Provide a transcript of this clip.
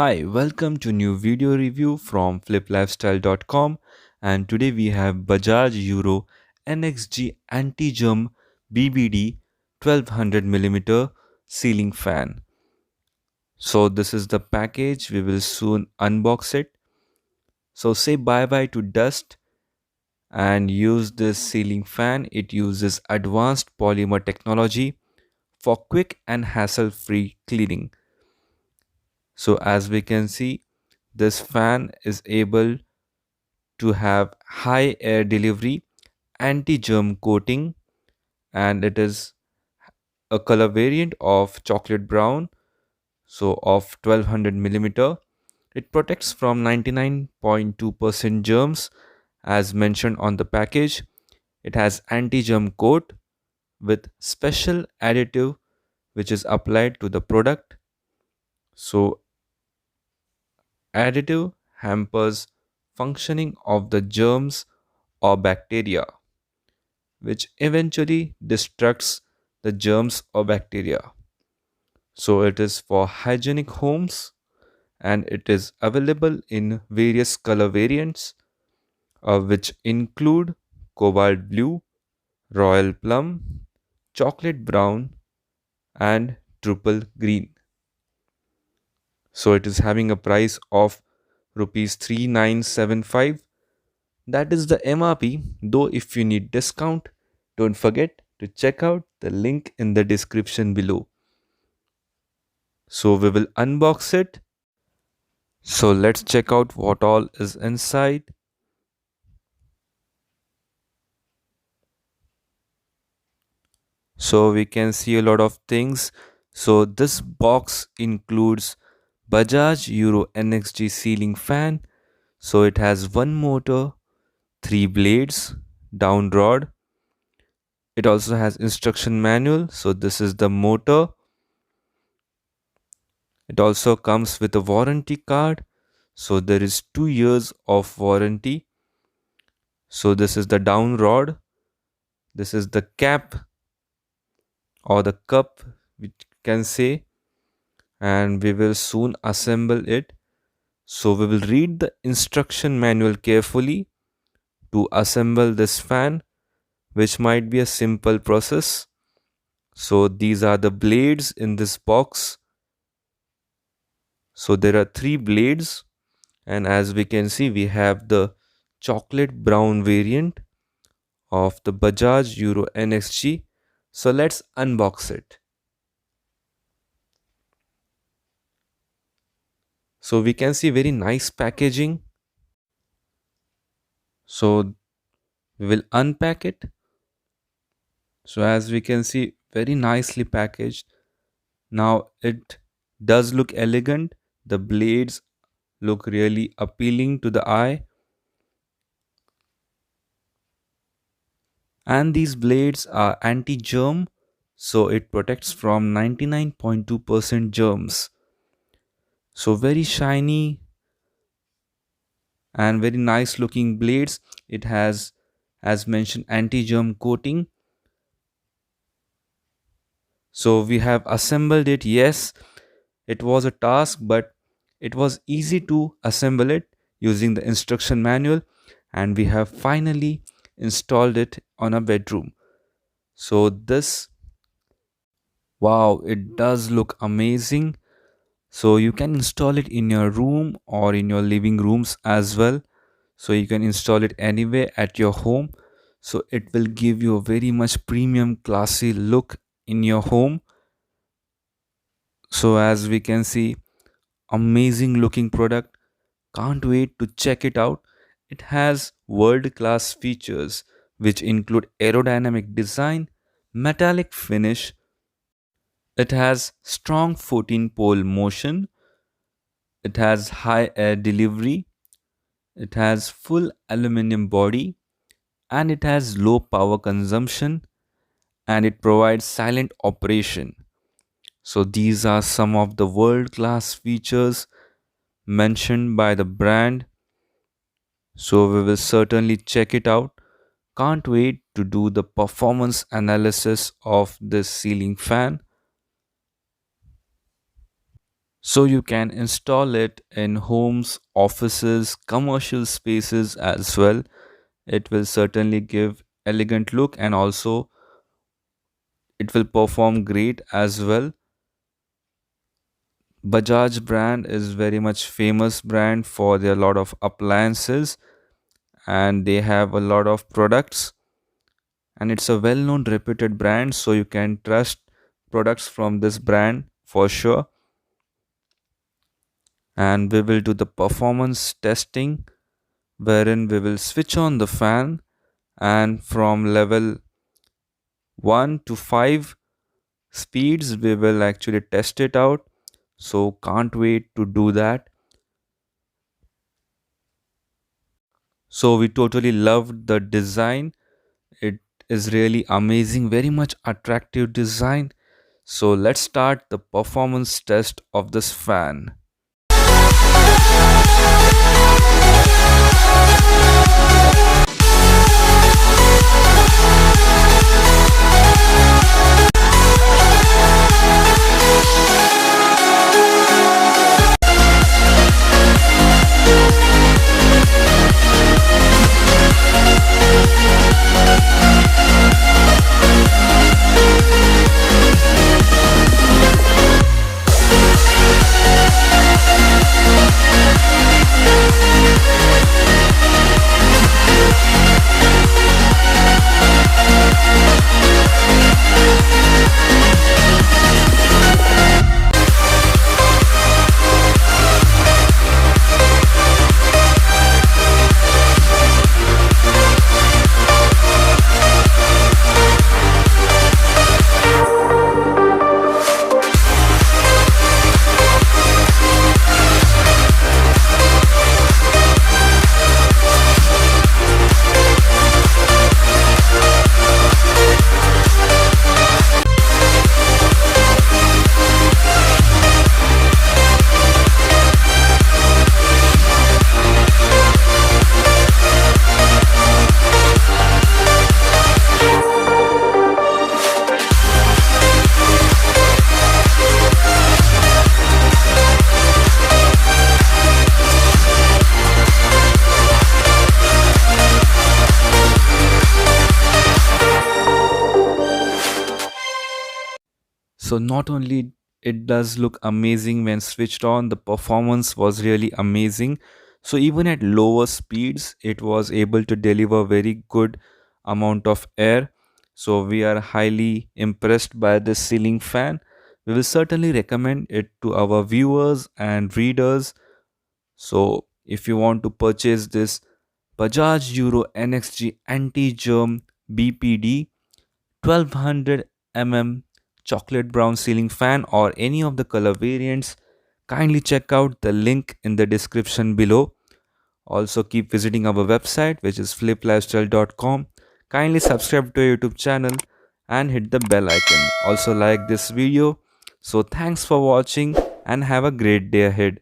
Hi, welcome to new video review from fliplifestyle.com, and today we have Bajaj Euro NXG Anti-Germ BBD 1200mm ceiling fan. So this is the package. We will soon unbox it. So say bye bye to dust and use this ceiling fan. It uses advanced polymer technology for quick and hassle-free cleaning. So as we can see, this fan is able to have high air delivery, anti-germ coating, and it is a color variant of chocolate brown, so of 1200 millimeter. It protects from 99.2% germs as mentioned on the package. It has anti-germ coat with special additive which is applied to the product. So additive hampers functioning of the germs or bacteria, which eventually destructs the germs or bacteria. So it is for hygienic homes and it is available in various color variants, which include cobalt blue, royal plum, chocolate brown, and triple green. So it is having a price of rupees 3975. That is the MRP, though if you need discount, don't forget to check out the link in the description below. So we will unbox it. So let's check out what all is inside. So we can see a lot of things. So this box includes Bajaj Euro NXG ceiling fan. So it has one motor, three blades, down rod. It also has instruction manual. So this is the motor. It also comes with a warranty card. So there is 2 years of warranty. So this is the down rod. This is the cap or the cup, we can say, and we will soon assemble it. So we will read the instruction manual carefully to assemble this fan, which might be a simple process. So these are the blades in this box. So there are three blades, and as we can see, we have the chocolate brown variant of the Bajaj Euro NXG. So let's unbox it. So we can see very nice packaging. So we will unpack it. So as we can see, very nicely packaged. Now it does look elegant. The blades look really appealing to the eye. And these blades are anti-germ, so it protects from 99.2% germs. So very shiny and very nice looking blades. It has, as mentioned, anti-germ coating. So we have assembled it. Yes, it was a task, but it was easy to assemble it using the instruction manual, and we have finally installed it on a bedroom. So this, wow, it does look amazing. So you can install it in your room or in your living rooms as well. So you can install it anywhere at your home. So it will give you a very much premium classy look in your home. So as we can see, amazing looking product. Can't wait to check it out. It has world class features which include aerodynamic design, metallic finish. It has strong 14 pole motion. It has high air delivery. It has full aluminum body and it has low power consumption and it provides silent operation. So these are some of the world class features mentioned by the brand. So we will certainly check it out. Can't wait to do the performance analysis of this ceiling fan. So you can install it in homes, offices, commercial spaces as well. It will certainly give elegant look, and also it will perform great as well. Bajaj brand is very much famous brand for their lot of appliances, and they have a lot of products, and it's a well known reputed brand, so you can trust products from this brand for sure. And we will do the performance testing, wherein we will switch on the fan, and from level 1 to 5 speeds we will actually test it out. So can't wait to do that. So we totally loved the design. It is really amazing, very much attractive design. So let's start the performance test of this fan. So not only it does look amazing when switched on, the performance was really amazing. So even at lower speeds, it was able to deliver very good amount of air. So we are highly impressed by this ceiling fan. We will certainly recommend it to our viewers and readers. So if you want to purchase this Bajaj Euro NXG Anti-Germ BPD 1200mm chocolate brown ceiling fan or any of the color variants, kindly check out the link in the description below. Also keep visiting our website, which is fliplifestyle.com. Kindly subscribe to our YouTube channel and hit the bell icon. Also like this video. So thanks for watching and have a great day ahead.